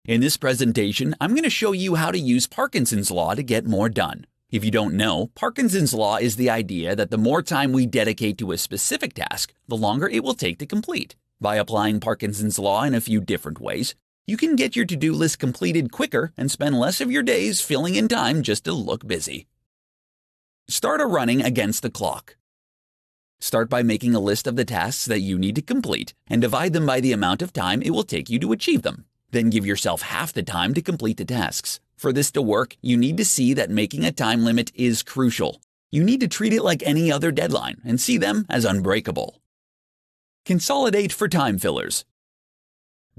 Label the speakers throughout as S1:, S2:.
S1: In this presentation, I'm going to show you how to use Parkinson's Law to get more done. If you don't know, Parkinson's Law is the idea that the more time we dedicate to a specific task, the longer it will take to complete. By applying Parkinson's Law in a few different ways, you can get your to-do list completed quicker and spend less of your days filling in time just to look busy. Start a running against the clock. Start by making a list of the tasks that you need to complete and divide them by the amount of time it will take you to achieve them. Then give yourself half the time to complete the tasks. For this to work, you need to see that making a time limit is crucial. You need to treat it like any other deadline and see them as unbreakable. Consolidate for time fillers.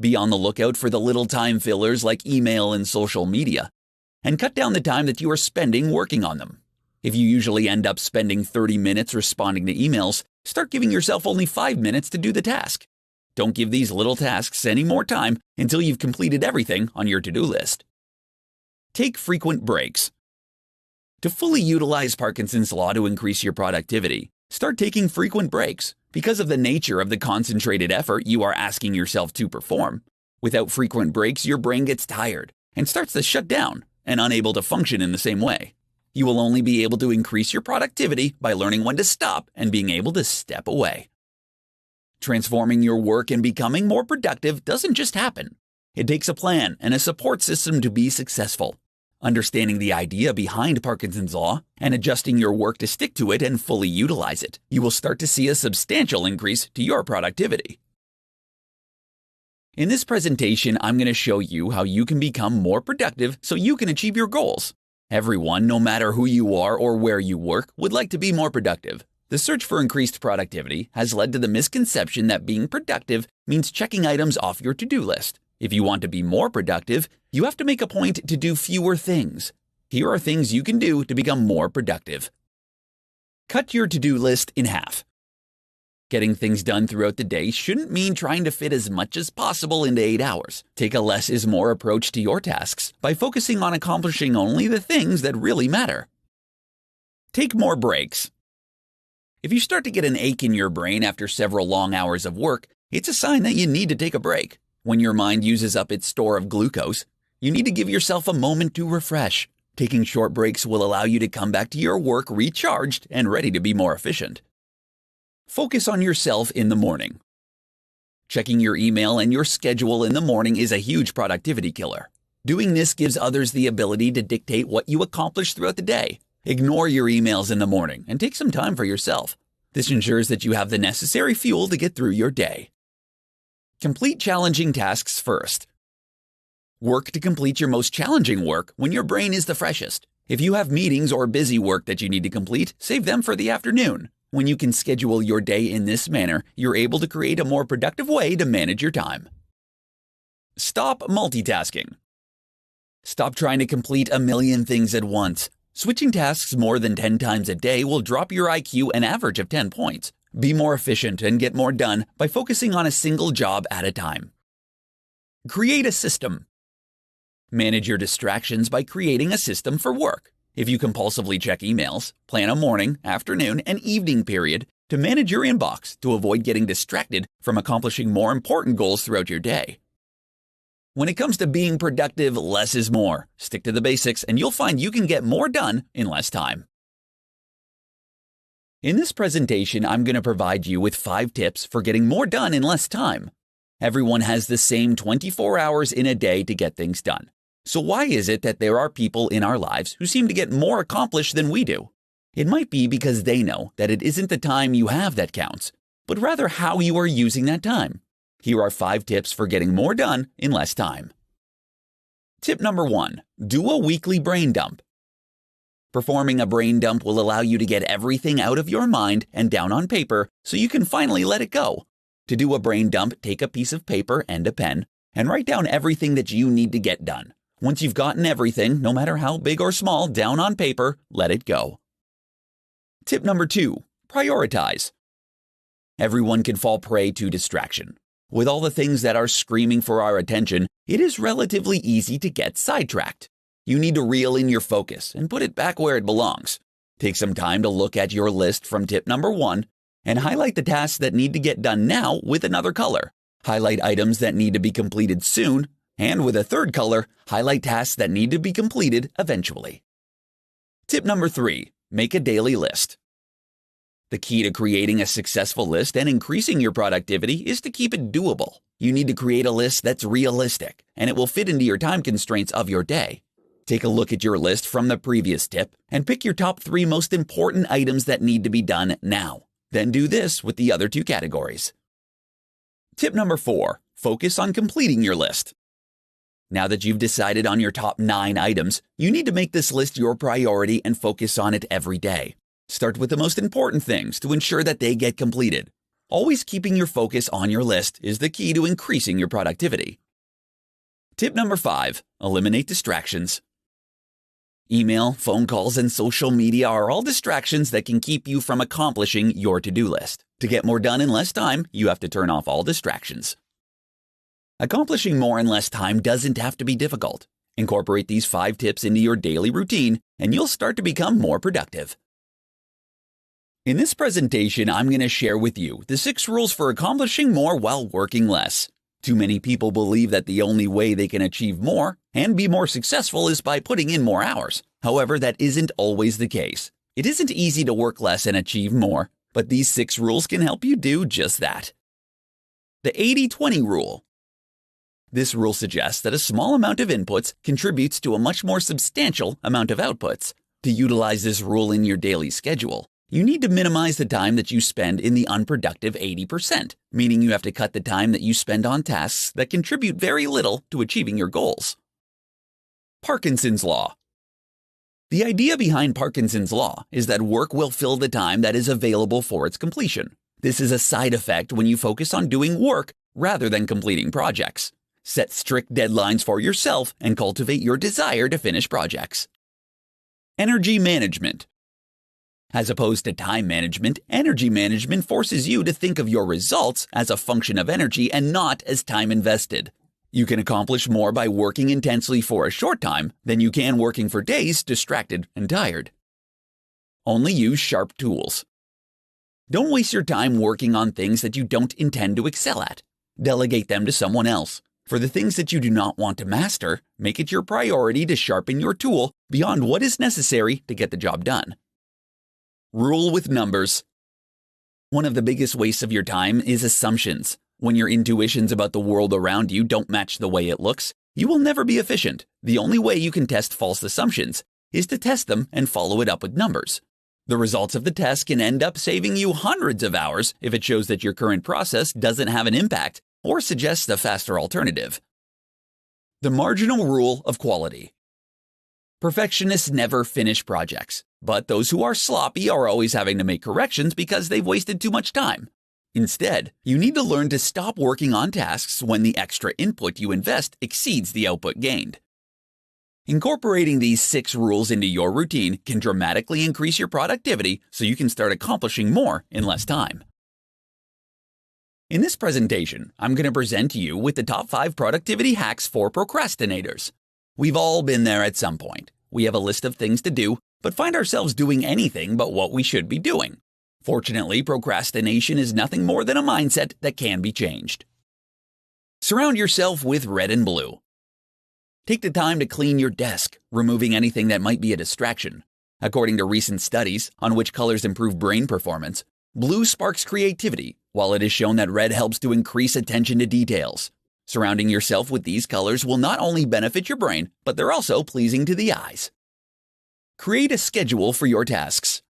S1: Be on the lookout for the little time fillers like email and social media, and cut down the time that you are spending working on them. If you usually end up spending 30 minutes responding to emails, start giving yourself only 5 minutes to do the task. Don't give these little tasks any more time until you've completed everything on your to-do list. Take frequent breaks. To fully utilize Parkinson's Law to increase your productivity, start taking frequent breaks. Because of the nature of the concentrated effort you are asking yourself to perform, without frequent breaks, your brain gets tired and starts to shut down and unable to function in the same way. You will only be able to increase your productivity by learning when to stop and being able to step away. Transforming your work and becoming more productive doesn't just happen. It takes a plan and a support system to be successful. Understanding the idea behind Parkinson's Law and adjusting your work to stick to it and fully utilize it, you will start to see a substantial increase to your productivity. In this presentation, I'm going to show you how you can become more productive so you can achieve your goals. Everyone, no matter who you are or where you work, would like to be more productive. The search for increased productivity has led to the misconception that being productive means checking items off your to-do list. If you want to be more productive, you have to make a point to do fewer things. Here are things you can do to become more productive. Cut your to-do list in half. Getting things done throughout the day shouldn't mean trying to fit as much as possible into 8 hours. Take a less is more approach to your tasks by focusing on accomplishing only the things that really matter. Take more breaks. If you start to get an ache in your brain after several long hours of work, it's a sign that you need to take a break. When your mind uses up its store of glucose, you need to give yourself a moment to refresh. Taking short breaks will allow you to come back to your work recharged and ready to be more efficient. Focus on yourself in the morning. Checking your email and your schedule in the morning is a huge productivity killer. Doing this gives others the ability to dictate what you accomplish throughout the day. Ignore your emails in the morning and take some time for yourself. This ensures that you have the necessary fuel to get through your day. Complete challenging tasks first. Work to complete your most challenging work when your brain is the freshest. If you have meetings or busy work that you need to complete, save them for the afternoon. When you can schedule your day in this manner, you're able to create a more productive way to manage your time. Stop multitasking. Stop trying to complete a million things at once. Switching tasks more than 10 times a day will drop your IQ an average of 10 points. Be more efficient and get more done by focusing on a single job at a time. Create a system. Manage your distractions by creating a system for work. If you compulsively check emails, plan a morning, afternoon, and evening period to manage your inbox to avoid getting distracted from accomplishing more important goals throughout your day. When it comes to being productive, less is more. Stick to the basics and you'll find you can get more done in less time. In this presentation, I'm going to provide you with 5 tips for getting more done in less time. Everyone has the same 24 hours in a day to get things done. So why is it that there are people in our lives who seem to get more accomplished than we do? It might be because they know that it isn't the time you have that counts, but rather how you are using that time. Here are 5 tips for getting more done in less time. Tip number 1, do a weekly brain dump. Performing a brain dump will allow you to get everything out of your mind and down on paper so you can finally let it go. To do a brain dump, take a piece of paper and a pen and write down everything that you need to get done. Once you've gotten everything, no matter how big or small, down on paper, let it go. Tip number 2, prioritize. Everyone can fall prey to distraction. With all the things that are screaming for our attention, it is relatively easy to get sidetracked. You need to reel in your focus and put it back where it belongs. Take some time to look at your list from tip number 1 and highlight the tasks that need to get done now with another color. Highlight items that need to be completed soon And with a third color, highlight tasks that need to be completed eventually. Tip number 3, make a daily list. The key to creating a successful list and increasing your productivity is to keep it doable. You need to create a list that's realistic, and it will fit into your time constraints of your day. Take a look at your list from the previous tip and pick your top 3 most important items that need to be done now. Then do this with the other 2 categories. Tip number 4, focus on completing your list. Now that you've decided on your top 9 items, you need to make this list your priority and focus on it every day. Start with the most important things to ensure that they get completed. Always keeping your focus on your list is the key to increasing your productivity. Tip number 5, eliminate distractions. Email, phone calls, and social media are all distractions that can keep you from accomplishing your to-do list. To get more done in less time, you have to turn off all distractions. Accomplishing more in less time doesn't have to be difficult. Incorporate these 5 tips into your daily routine, and you'll start to become more productive. In this presentation, I'm going to share with you the 6 rules for accomplishing more while working less. Too many people believe that the only way they can achieve more and be more successful is by putting in more hours. However, that isn't always the case. It isn't easy to work less and achieve more, but these 6 rules can help you do just that. The 80-20 rule. This rule suggests that a small amount of inputs contributes to a much more substantial amount of outputs. To utilize this rule in your daily schedule, you need to minimize the time that you spend in the unproductive 80%, meaning you have to cut the time that you spend on tasks that contribute very little to achieving your goals. Parkinson's Law. The idea behind Parkinson's Law is that work will fill the time that is available for its completion. This is a side effect when you focus on doing work rather than completing projects. Set strict deadlines for yourself and cultivate your desire to finish projects. Energy management. As opposed to time management, energy management forces you to think of your results as a function of energy and not as time invested. You can accomplish more by working intensely for a short time than you can working for days distracted and tired. Only use sharp tools. Don't waste your time working on things that you don't intend to excel at. Delegate them to someone else. For the things that you do not want to master, make it your priority to sharpen your tool beyond what is necessary to get the job done. Rule with numbers. One of the biggest wastes of your time is assumptions. When your intuitions about the world around you don't match the way it looks, you will never be efficient. The only way you can test false assumptions is to test them and follow it up with numbers. The results of the test can end up saving you hundreds of hours if it shows that your current process doesn't have an impact or suggests a faster alternative. The marginal rule of quality. Perfectionists never finish projects, but those who are sloppy are always having to make corrections because they've wasted too much time. Instead, you need to learn to stop working on tasks when the extra input you invest exceeds the output gained. Incorporating these 6 rules into your routine can dramatically increase your productivity so you can start accomplishing more in less time. In this presentation, I'm going to present you with the top 5 productivity hacks for procrastinators. We've all been there at some point. We have a list of things to do, but find ourselves doing anything but what we should be doing. Fortunately, procrastination is nothing more than a mindset that can be changed. Surround yourself with red and blue. Take the time to clean your desk, removing anything that might be a distraction. According to recent studies on which colors improve brain performance, blue sparks creativity, while it is shown that red helps to increase attention to details. Surrounding yourself with these colors will not only benefit your brain, but they're also pleasing to the eyes. Create a schedule for your tasks.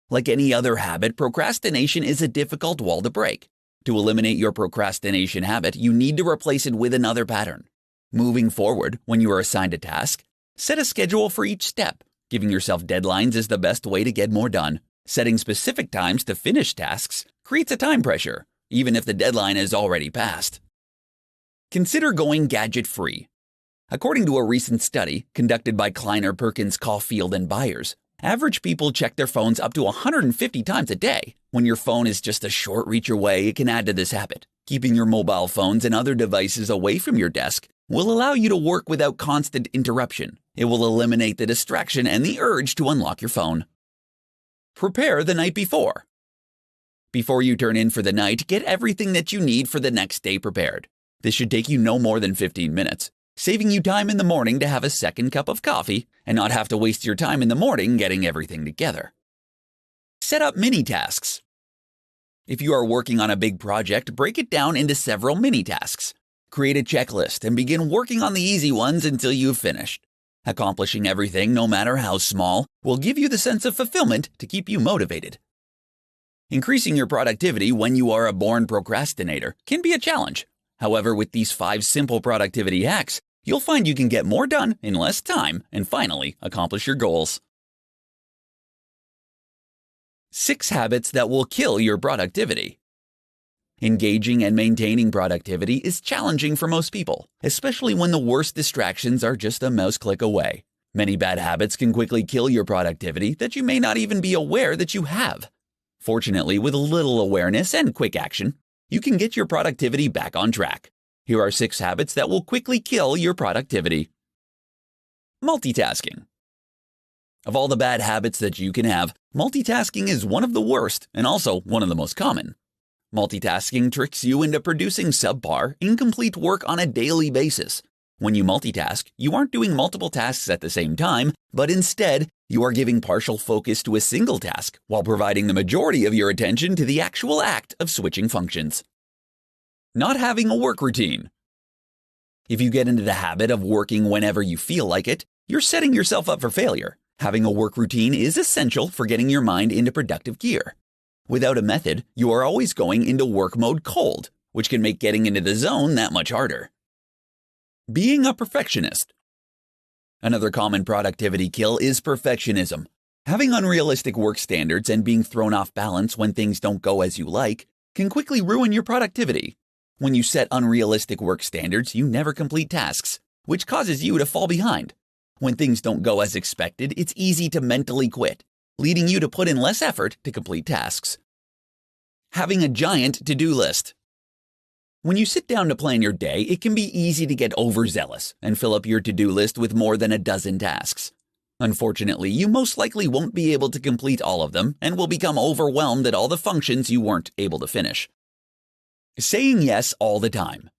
S1: Like any other habit, procrastination is a difficult wall to break. To eliminate your procrastination habit, you need to replace it with another pattern. Moving forward, when you are assigned a task, set a schedule for each step. Giving yourself deadlines is the best way to get more done. Setting specific times to finish tasks creates a time pressure, even if the deadline is already passed. Consider going gadget-free. According to a recent study conducted by Kleiner Perkins Caulfield and Byers, average people check their phones up to 150 times a day. When your phone is just a short reach away, it can add to this habit. Keeping your mobile phones and other devices away from your desk will allow you to work without constant interruption. It will eliminate the distraction and the urge to unlock your phone. Prepare the night before. Before you turn in for the night, get everything that you need for the next day prepared. This should take you no more than 15 minutes, saving you time in the morning to have a second cup of coffee and not have to waste your time in the morning getting everything together. Set up mini tasks. If you are working on a big project, break it down into several mini tasks. Create a checklist and begin working on the easy ones until you've finished. Accomplishing everything, no matter how small, will give you the sense of fulfillment to keep you motivated. Increasing your productivity when you are a born procrastinator can be a challenge. However, with these 5 simple productivity hacks, you'll find you can get more done in less time and finally accomplish your goals. 6 habits that will kill your productivity. Engaging and maintaining productivity is challenging for most people, especially when the worst distractions are just a mouse click away. Many bad habits can quickly kill your productivity that you may not even be aware that you have. Fortunately, with a little awareness and quick action, you can get your productivity back on track. Here are 6 habits that will quickly kill your productivity. Multitasking. Of all the bad habits that you can have, multitasking is one of the worst and also one of the most common. Multitasking tricks you into producing subpar, incomplete work on a daily basis. When you multitask, you aren't doing multiple tasks at the same time, but instead, you are giving partial focus to a single task while providing the majority of your attention to the actual act of switching functions. Not having a work routine. If you get into the habit of working whenever you feel like it, you're setting yourself up for failure. Having a work routine is essential for getting your mind into productive gear. Without a method, you are always going into work mode cold, which can make getting into the zone that much harder. Being a perfectionist. Another common productivity kill is perfectionism. Having unrealistic work standards and being thrown off balance when things don't go as you like can quickly ruin your productivity. When you set unrealistic work standards, you never complete tasks, which causes you to fall behind. When things don't go as expected, it's easy to mentally quit, leading you to put in less effort to complete tasks. Having a giant to-do list. When you sit down to plan your day, it can be easy to get overzealous and fill up your to-do list with more than a dozen tasks. Unfortunately, you most likely won't be able to complete all of them and will become overwhelmed at all the functions you weren't able to finish. Saying yes all the time.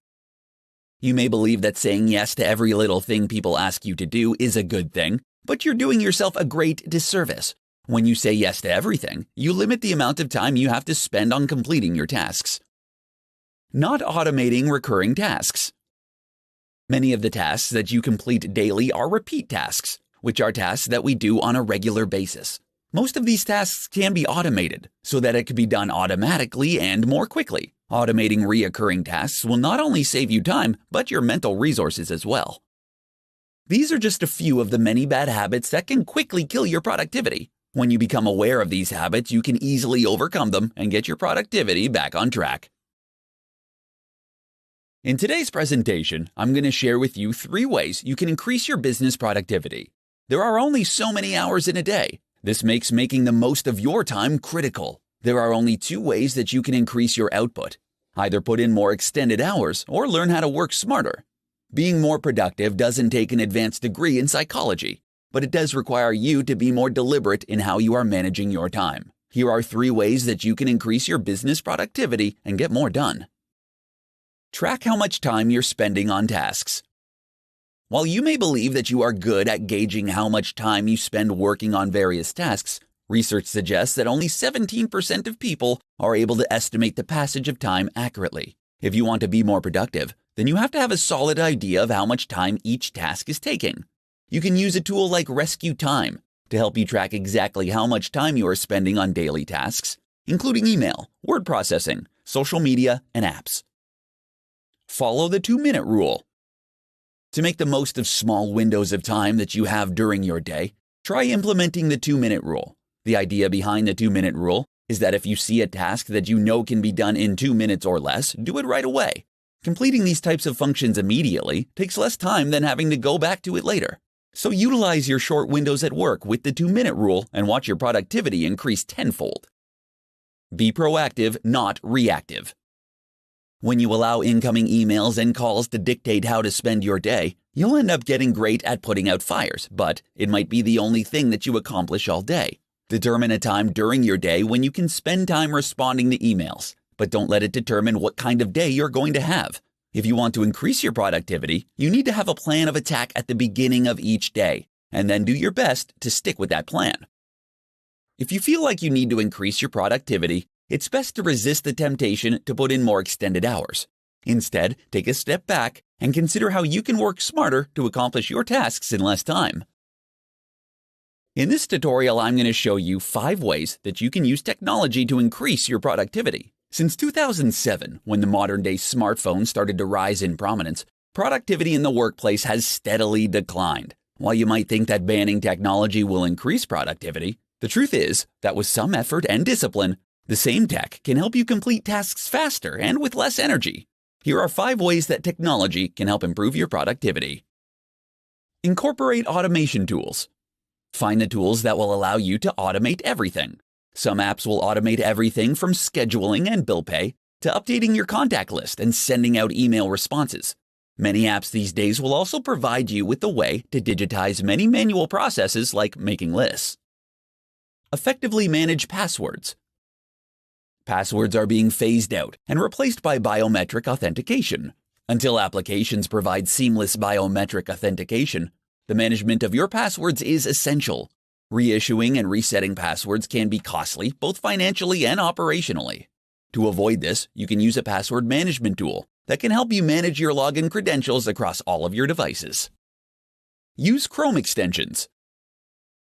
S1: You may believe that saying yes to every little thing people ask you to do is a good thing, but you're doing yourself a great disservice. When you say yes to everything, you limit the amount of time you have to spend on completing your tasks. Not automating recurring tasks. Many of the tasks that you complete daily are repeat tasks, which are tasks that we do on a regular basis. Most of these tasks can be automated so that it can be done automatically and more quickly. Automating recurring tasks will not only save you time, but your mental resources as well. These are just a few of the many bad habits that can quickly kill your productivity. When you become aware of these habits, you can easily overcome them and get your productivity back on track. In today's presentation, I'm going to share with you 3 ways you can increase your business productivity. There are only so many hours in a day. This makes making the most of your time critical. There are only 2 ways that you can increase your output. Either put in more extended hours or learn how to work smarter. Being more productive doesn't take an advanced degree in psychology, but it does require you to be more deliberate in how you are managing your time. Here are 3 ways that you can increase your business productivity and get more done. Track how much time you're spending on tasks. While you may believe that you are good at gauging how much time you spend working on various tasks, research suggests that only 17% of people are able to estimate the passage of time accurately. If you want to be more productive, then you have to have a solid idea of how much time each task is taking. You can use a tool like Rescue Time to help you track exactly how much time you are spending on daily tasks, including email, word processing, social media, and apps. Follow the 2-minute rule. To make the most of small windows of time that you have during your day, try implementing the 2-minute rule. The idea behind the 2-minute rule is that if you see a task that you know can be done in 2 minutes or less, do it right away. Completing these types of functions immediately takes less time than having to go back to it later. So utilize your short windows at work with the 2-minute rule and watch your productivity increase tenfold. Be proactive, not reactive. When you allow incoming emails and calls to dictate how to spend your day, you'll end up getting great at putting out fires, but it might be the only thing that you accomplish all day. Determine a time during your day when you can spend time responding to emails, but don't let it determine what kind of day you're going to have. If you want to increase your productivity, you need to have a plan of attack at the beginning of each day, and then do your best to stick with that plan. If you feel like you need to increase your productivity, it's best to resist the temptation to put in more extended hours. Instead, take a step back and consider how you can work smarter to accomplish your tasks in less time. In this tutorial, I'm going to show you 5 ways that you can use technology to increase your productivity. Since 2007, when the modern-day smartphone started to rise in prominence, productivity in the workplace has steadily declined. While you might think that banning technology will increase productivity, the truth is that with some effort and discipline, the same tech can help you complete tasks faster and with less energy. Here are 5 ways that technology can help improve your productivity. Incorporate automation tools. Find the tools that will allow you to automate everything. Some apps will automate everything from scheduling and bill pay to updating your contact list and sending out email responses. Many apps these days will also provide you with a way to digitize many manual processes like making lists. Effectively manage passwords. Passwords are being phased out and replaced by biometric authentication. Until applications provide seamless biometric authentication, the management of your passwords is essential. Reissuing and resetting passwords can be costly, both financially and operationally. To avoid this, you can use a password management tool that can help you manage your login credentials across all of your devices. Use Chrome extensions.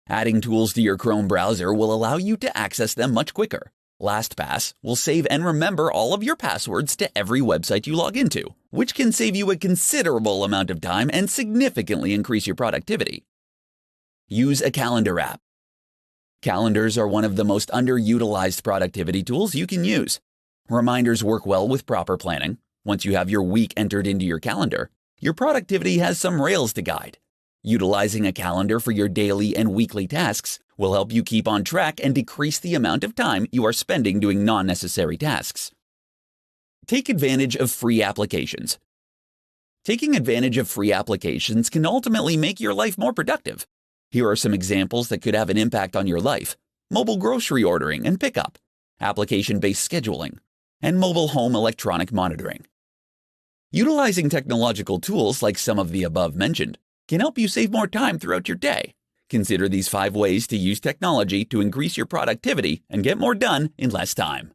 S1: Adding tools to your Chrome browser will allow you to access them much quicker. LastPass will save and remember all of your passwords to every website you log into, which can save you a considerable amount of time and significantly increase your productivity. Use a calendar app. Calendars are one of the most underutilized productivity tools you can use. Reminders work well with proper planning. Once you have your week entered into your calendar, your productivity has some rails to guide. Utilizing a calendar for your daily and weekly tasks will help you keep on track and decrease the amount of time you are spending doing non-necessary tasks. Take advantage of free applications. Taking advantage of free applications can ultimately make your life more productive. Here are some examples that could have an impact on your life: mobile grocery ordering and pickup, application-based scheduling, and mobile home electronic monitoring. Utilizing technological tools like some of the above mentioned can help you save more time throughout your day. Consider these 5 ways to use technology to increase your productivity and get more done in less time.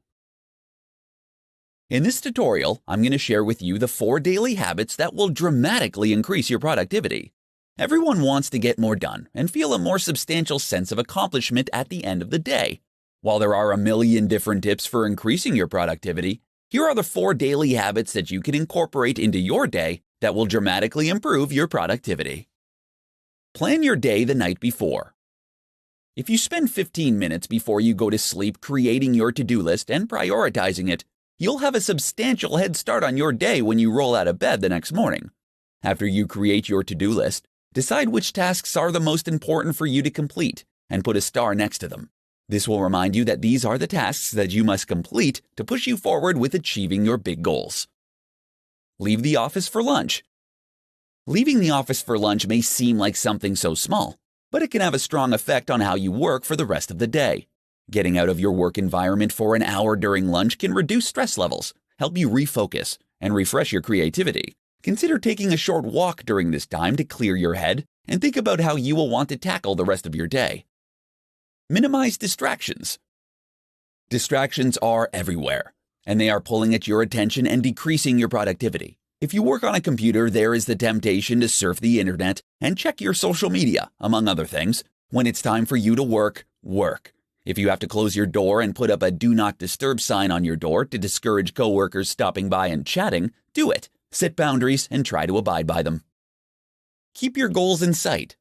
S1: In this tutorial, I'm going to share with you the 4 daily habits that will dramatically increase your productivity. Everyone wants to get more done and feel a more substantial sense of accomplishment at the end of the day. While there are a million different tips for increasing your productivity, here are the 4 daily habits that you can incorporate into your day that will dramatically improve your productivity. Plan your day the night before. If you spend 15 minutes before you go to sleep creating your to-do list and prioritizing it, you'll have a substantial head start on your day when you roll out of bed the next morning. After you create your to-do list, decide which tasks are the most important for you to complete and put a star next to them. This will remind you that these are the tasks that you must complete to push you forward with achieving your big goals. Leave the office for lunch. Leaving the office for lunch may seem like something so small, but it can have a strong effect on how you work for the rest of the day. Getting out of your work environment for an hour during lunch can reduce stress levels, help you refocus, and refresh your creativity. Consider taking a short walk during this time to clear your head and think about how you will want to tackle the rest of your day. Minimize distractions. Distractions are everywhere, and they are pulling at your attention and decreasing your productivity. If you work on a computer, there is the temptation to surf the internet and check your social media, among other things. When it's time for you to work, work. If you have to close your door and put up a "Do Not Disturb" sign on your door to discourage coworkers stopping by and chatting, do it. Set boundaries and try to abide by them. Keep your goals in sight.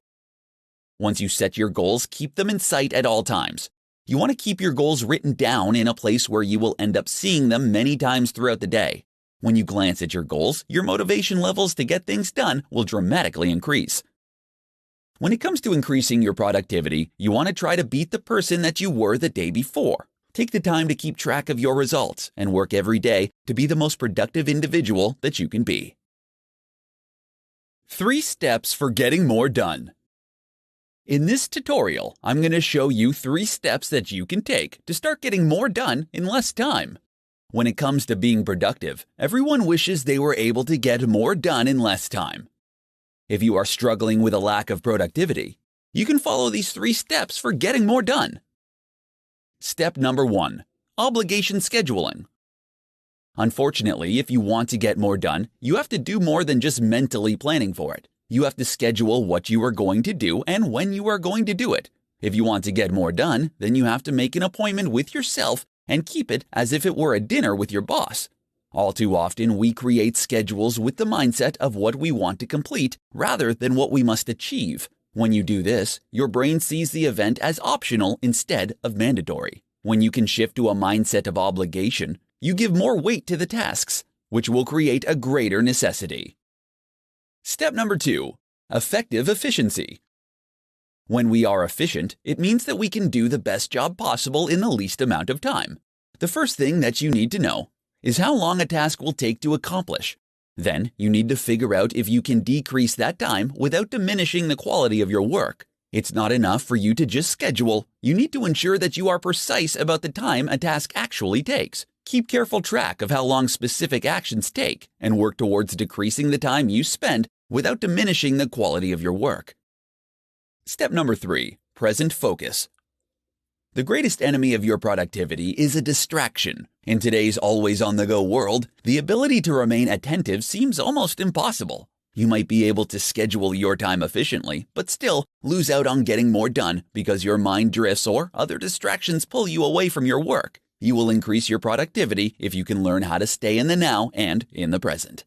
S1: Once you set your goals, keep them in sight at all times. You want to keep your goals written down in a place where you will end up seeing them many times throughout the day. When you glance at your goals, your motivation levels to get things done will dramatically increase. When it comes to increasing your productivity, you want to try to beat the person that you were the day before. Take the time to keep track of your results and work every day to be the most productive individual that you can be. 3 steps for getting more done. In this tutorial, I'm going to show you 3 steps that you can take to start getting more done in less time. When it comes to being productive, everyone wishes they were able to get more done in less time. If you are struggling with a lack of productivity, you can follow these 3 steps for getting more done. Step number 1. Obligation scheduling. Unfortunately, if you want to get more done, you have to do more than just mentally planning for it. You have to schedule what you are going to do and when you are going to do it. If you want to get more done, then you have to make an appointment with yourself and keep it as if it were a dinner with your boss. All too often, we create schedules with the mindset of what we want to complete rather than what we must achieve. When you do this, your brain sees the event as optional instead of mandatory. When you can shift to a mindset of obligation, you give more weight to the tasks, which will create a greater necessity. Step number 2. Effective efficiency. When we are efficient, it means that we can do the best job possible in the least amount of time. The first thing that you need to know is how long a task will take to accomplish. Then, you need to figure out if you can decrease that time without diminishing the quality of your work. It's not enough for you to just schedule. You need to ensure that you are precise about the time a task actually takes. Keep careful track of how long specific actions take and work towards decreasing the time you spend without diminishing the quality of your work. Step number 3. Present focus. The greatest enemy of your productivity is a distraction. In today's always-on-the-go world, the ability to remain attentive seems almost impossible. You might be able to schedule your time efficiently, but still lose out on getting more done because your mind drifts or other distractions pull you away from your work. You will increase your productivity if you can learn how to stay in the now and in the present.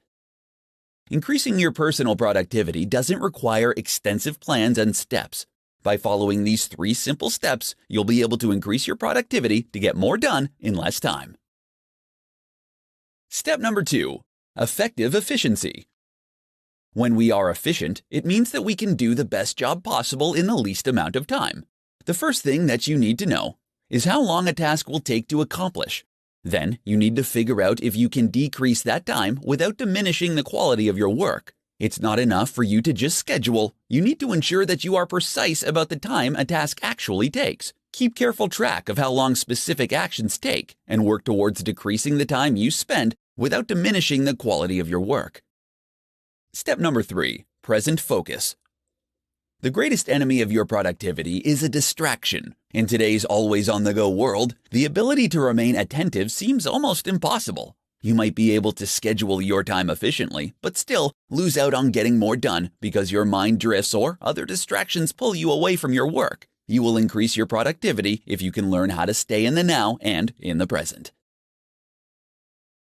S1: Increasing your personal productivity doesn't require extensive plans and steps. By following these 3 simple steps, you'll be able to increase your productivity to get more done in less time. Step number 2. Effective efficiency. When we are efficient, it means that we can do the best job possible in the least amount of time. The first thing that you need to know is how long a task will take to accomplish. Then, you need to figure out if you can decrease that time without diminishing the quality of your work. It's not enough for you to just schedule. You need to ensure that you are precise about the time a task actually takes. Keep careful track of how long specific actions take and work towards decreasing the time you spend without diminishing the quality of your work. Step number 3. Present focus. The greatest enemy of your productivity is a distraction. In today's always-on-the-go world, the ability to remain attentive seems almost impossible. You might be able to schedule your time efficiently, but still lose out on getting more done because your mind drifts or other distractions pull you away from your work. You will increase your productivity if you can learn how to stay in the now and in the present.